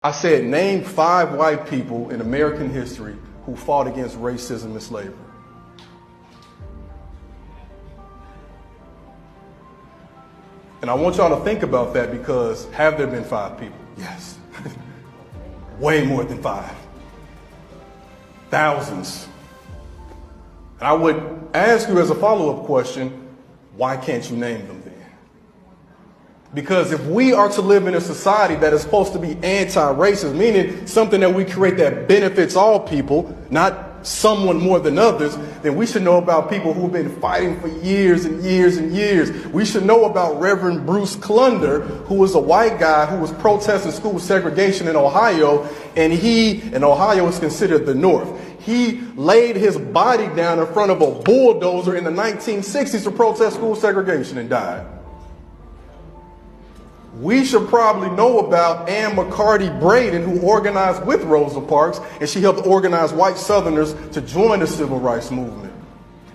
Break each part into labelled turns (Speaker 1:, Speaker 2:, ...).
Speaker 1: I said, name 5 white people in American history who fought against racism and slavery. And I want y'all to think about that, because have there been 5 people? Yes. Way more than 5. Thousands. And I would ask you as a follow-up question, why can't you name them then? Because if we are to live in a society that is supposed to be anti-racist, meaning something that we create that benefits all people, not someone more than others, then we should know about people who've been fighting for years and years and years. We should know about Reverend Bruce Clunder, who was a white guy who was protesting school segregation in Ohio, and Ohio is considered the North. He laid his body down in front of a bulldozer in the 1960s to protest school segregation and died. We should probably know about Anne McCarty Braden, who organized with Rosa Parks, and she helped organize white Southerners to join the civil rights movement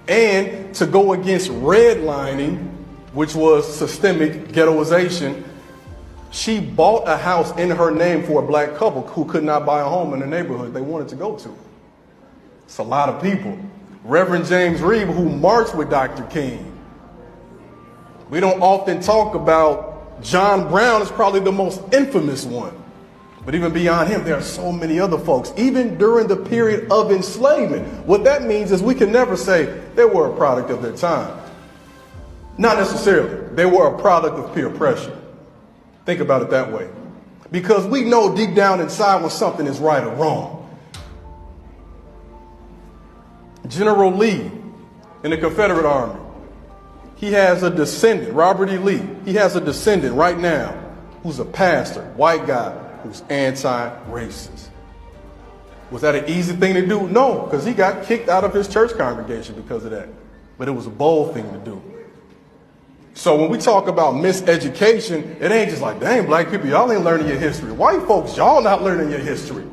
Speaker 1: and to go against redlining, which was systemic ghettoization. She bought a house in her name for a black couple who could not buy a home in the neighborhood they wanted to go to. It's a lot of people. Reverend James Reeb, who marched with Dr. King. We don't often talk about John Brown, is probably the most infamous one. But even beyond him, there are so many other folks, even during the period of enslavement. What that means is we can never say they were a product of their time. Not necessarily. They were a product of peer pressure. Think about it that way. Because we know deep down inside when something is right or wrong. General Lee in the Confederate Army, he has a descendant, Robert E. Lee. He has a descendant right now who's a pastor, white guy, who's anti-racist. Was that an easy thing to do? No, because he got kicked out of his church congregation because of that. But it was a bold thing to do. So when we talk about miseducation, it ain't just like, dang, black people, y'all ain't learning your history. White folks, y'all not learning your history.